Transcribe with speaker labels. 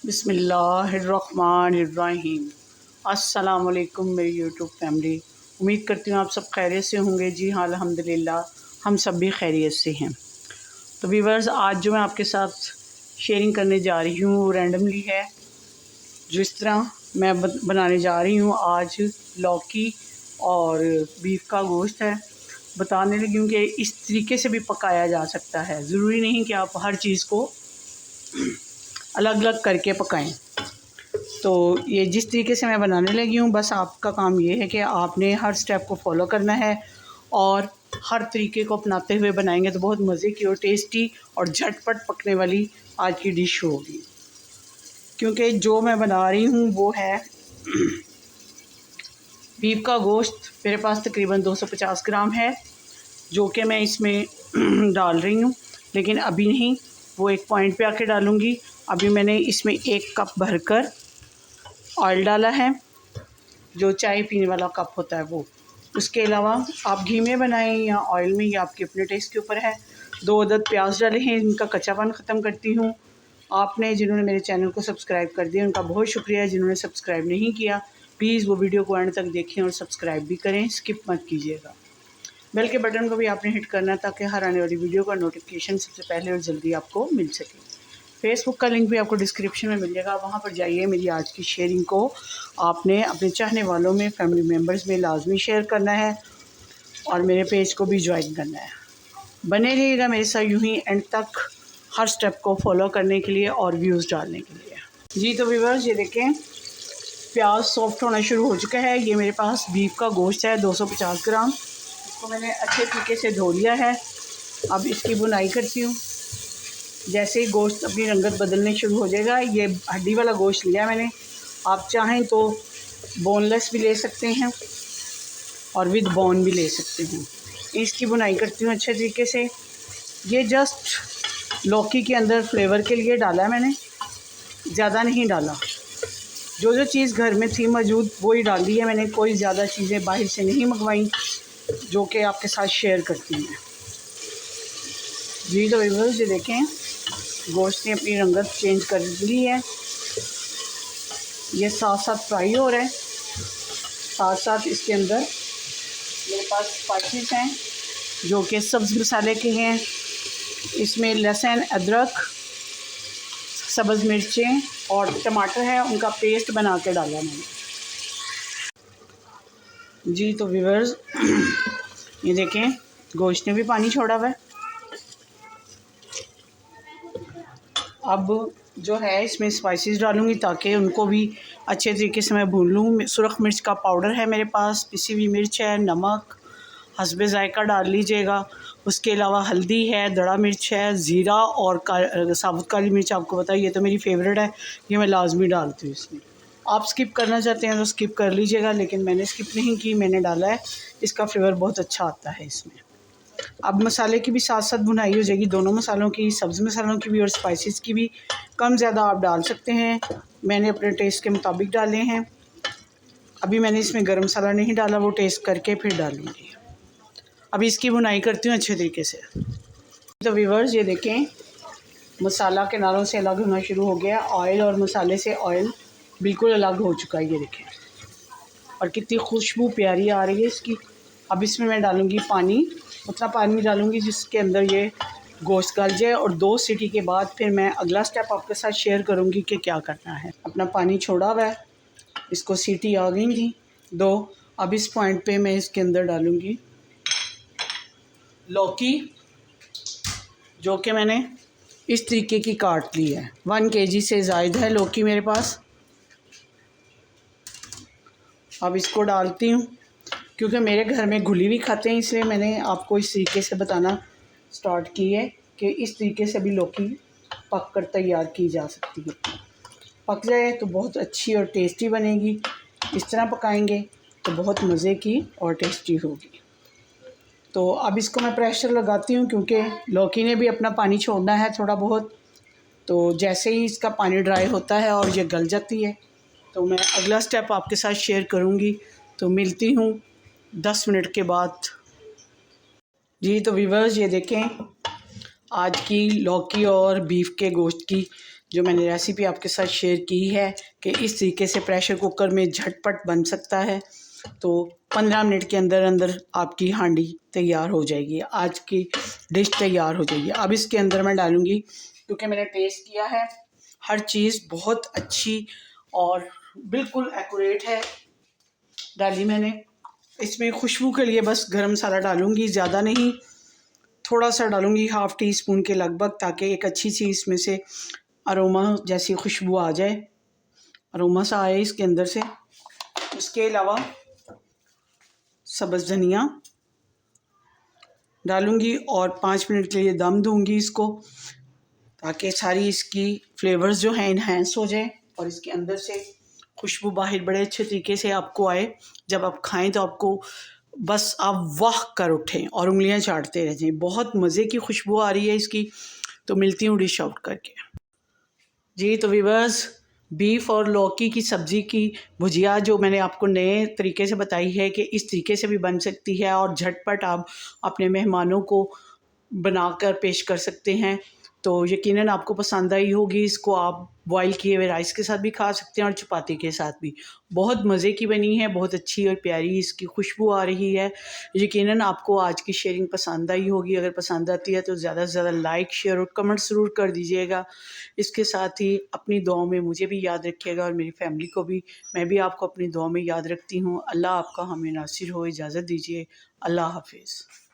Speaker 1: बिस्मिल्लाहिर्रहमानिर्रहीम। अस्सलाम वालेकुम मेरी यूट्यूब फैमिली। उम्मीद करती हूँ आप सब खैरियत से होंगे। जी हाँ, अल्हम्दुलिल्लाह हम सब भी खैरियत से हैं। तो व्यूअर्स, आज जो मैं आपके साथ शेयरिंग करने जा रही हूँ वो रैंडमली है। जिस तरह मैं बनाने जा रही हूँ आज लौकी और बीफ का गोश्त है। बताने लगी हूँ कि इस तरीके से भी पकाया जा सकता है, ज़रूरी नहीं कि आप हर चीज़ को अलग अलग करके पकाएं। तो ये जिस तरीके से मैं बनाने लगी हूँ, बस आपका काम ये है कि आपने हर स्टेप को फॉलो करना है और हर तरीके को अपनाते हुए बनाएंगे तो बहुत मज़े की और टेस्टी और झटपट पकने वाली आज की डिश होगी। क्योंकि जो मैं बना रही हूँ वो है बीफ का गोश्त। मेरे पास तकरीबन 250 ग्राम है जो कि मैं इसमें डाल रही हूँ, लेकिन अभी नहीं, वो एक पॉइंट पे आके डालूँगी। अभी मैंने इसमें 1 कप भरकर ऑयल डाला है, जो चाय पीने वाला कप होता है वो। उसके अलावा आप घी में बनाएं या ऑयल में, या आपके अपने टेस्ट के ऊपर है। 2 अदद प्याज डाले हैं, इनका कच्चापन ख़त्म करती हूँ। आपने जिन्होंने मेरे चैनल को सब्सक्राइब कर दिया उनका बहुत शुक्रिया। जिन्होंने सब्सक्राइब नहीं किया प्लीज़ वो वीडियो को एंड तक देखें और सब्सक्राइब भी करें, स्किप मत कीजिएगा। बेल के बटन को भी आपने हिट करना है ताकि हर आने वाली वीडियो का नोटिफिकेशन सबसे पहले और जल्दी आपको मिल सके। फेसबुक का लिंक भी आपको डिस्क्रिप्शन में मिल जाएगा, वहाँ पर जाइए। मेरी आज की शेयरिंग को आपने अपने चाहने वालों में, फैमिली मेम्बर्स में लाजमी शेयर करना है और मेरे पेज को भी ज्वाइन करना है। बने रहिएगा मेरे साथ यूं ही एंड तक, हर स्टेप को फॉलो करने के लिए और व्यूज़ डालने के लिए। जी तो व्यूअर्स, ये देखें प्याज सॉफ्ट होना शुरू हो चुका है। ये मेरे पास बीफ का गोश्त है 250 ग्राम। इसको मैंने अच्छे तरीके से धो लिया है। अब इसकी बुनाई करती हूँ। जैसे ही गोश्त अपनी रंगत बदलने शुरू हो जाएगा, ये हड्डी वाला गोश्त लिया मैंने, आप चाहें तो बोनलेस भी ले सकते हैं और विद बोन भी ले सकते हैं। इसकी बुनाई करती हूँ अच्छे तरीके से। ये जस्ट लौकी के अंदर फ्लेवर के लिए डाला है मैंने, ज़्यादा नहीं डाला। जो जो चीज़ घर में थी मौजूद वही डाल दी है मैंने, कोई ज़्यादा चीज़ें बाहर से नहीं मंगवाई जो कि आपके साथ शेयर करती हैं। जी तो व्यूअर्स, ये देखें गोश्त ने अपनी रंगत चेंज कर ली है। ये साथ साथ फ्राई हो रहा है, साथ साथ इसके अंदर मेरे पास स्पाइसेस हैं जो कि सब्ज़ मसाले के हैं। इसमें लहसुन, अदरक, सब्ज़ मिर्चें और टमाटर है, उनका पेस्ट बना के डाला मैंने। जी तो व्यूअर्स, ये देखें गोश्त ने भी पानी छोड़ा हुआ है। अब जो है इसमें स्पाइसेस डालूँगी ताकि उनको भी अच्छे तरीके से मैं भून लूँ। सुरख मिर्च का पाउडर है मेरे पास, पिसी हुई मिर्च है, नमक हस्बे ज़ायका डाल लीजिएगा। उसके अलावा हल्दी है, दड़ा मिर्च है, ज़ीरा और साबुत काली मिर्च। आपको पता है ये तो मेरी फेवरेट है, ये मैं लाजमी डालती हूँ इसमें। आप स्किप करना चाहते हैं तो स्किप कर लीजिएगा, लेकिन मैंने स्किप नहीं की, मैंने डाला है। इसका फ्लेवर बहुत अच्छा आता है इसमें। अब मसाले की भी साथ साथ भुनाई हो जाएगी, दोनों मसालों की, सब्ज़ मसालों की भी और स्पाइसेस की भी। कम ज़्यादा आप डाल सकते हैं, मैंने अपने टेस्ट के मुताबिक डाले हैं। अभी मैंने इसमें गरम मसाला नहीं डाला, वो टेस्ट करके फिर डालूँगी। अभी इसकी भुनाई करती हूँ अच्छे तरीके से। तो व्यूअर्स, ये देखें मसाला किनारों से अलग होना शुरू हो गया, ऑयल और मसाले से ऑयल बिल्कुल अलग हो चुका है। ये देखें और कितनी खुशबू प्यारी आ रही है इसकी। अब इसमें मैं डालूँगी पानी, उतना पानी डालूँगी जिसके अंदर ये गोश्त गल जाए, और 2 सीटी के बाद फिर मैं अगला स्टेप आपके साथ शेयर करूँगी कि क्या करना है। अपना पानी छोड़ा हुआ है, इसको सीटी आ गई थी 2। अब इस पॉइंट पे मैं इसके अंदर डालूँगी लौकी, जो कि मैंने इस तरीके की काट ली है। 1 kg से ज़ायद है लौकी मेरे पास। अब इसको डालती हूँ, क्योंकि मेरे घर में घुली हुई खाते हैं इसलिए मैंने आपको इस तरीके से बताना स्टार्ट की है कि इस तरीके से भी लौकी पक कर तैयार की जा सकती है। पक जाए तो बहुत अच्छी और टेस्टी बनेगी। इस तरह पकाएंगे तो बहुत मज़े की और टेस्टी होगी। तो अब इसको मैं प्रेशर लगाती हूँ, क्योंकि लौकी ने भी अपना पानी छोड़ना है थोड़ा बहुत। तो जैसे ही इसका पानी ड्राई होता है और ये गल जाती है तो मैं अगला स्टेप आपके साथ शेयर करूँगी। तो मिलती हूँ 10 मिनट के बाद। जी तो व्यूअर्स, ये देखें आज की लौकी और बीफ के गोश्त की जो मैंने रेसिपी आपके साथ शेयर की है कि इस तरीके से प्रेशर कुकर में झटपट बन सकता है। तो 15 मिनट के अंदर अंदर आपकी हांडी तैयार हो जाएगी, आज की डिश तैयार हो जाएगी। अब इसके अंदर मैं डालूँगी, क्योंकि मैंने टेस्ट किया है, हर चीज़ बहुत अच्छी और बिल्कुल एक्यूरेट है डाली मैंने। इसमें खुशबू के लिए बस गरम मसाला डालूँगी, ज़्यादा नहीं, थोड़ा सा डालूँगी, हाफ़ टी स्पून के लगभग, ताकि एक अच्छी सी इसमें से अरोमा जैसी खुशबू आ जाए, अरोमा सा आए इसके अंदर से। इसके अलावा सब्ज़ धनिया डालूँगी और 5 मिनट के लिए दम दूँगी इसको, ताकि सारी इसकी फ्लेवर्स जो हैं इन्हेंस हो जाए और इसके अंदर से खुशबू बाहर बड़े अच्छे तरीके से आपको आए। जब आप खाएं तो आपको बस आप वाह कर उठें और उंगलियां चाटते रह जाएं। बहुत मज़े की खुशबू आ रही है इसकी। तो मिलती हूँ डिश आउट करके। जी तो व्यूअर्स, बीफ और लौकी की सब्ज़ी की भुजिया जो मैंने आपको नए तरीके से बताई है कि इस तरीके से भी बन सकती है और झटपट आप अपने मेहमानों को बनाकर पेश कर सकते हैं। तो यकीनन आपको पसंद आई होगी। इसको आप बॉईल किए हुए राइस के साथ भी खा सकते हैं और चपाती के साथ भी। बहुत मज़े की बनी है, बहुत अच्छी और प्यारी इसकी खुशबू आ रही है। यकीनन आपको आज की शेयरिंग पसंद आई होगी। अगर पसंद आती है तो ज़्यादा से ज़्यादा लाइक, शेयर और कमेंट ज़रूर कर दीजिएगा। इसके साथ ही अपनी दुआओं में मुझे भी याद रखिएगा और मेरी फैमिली को भी। मैं भी आपको अपनी दुआ में याद रखती हूँ। अल्लाह आपका हमें नासिर हो। इजाज़त दीजिए। अल्लाह हाफ़िज़।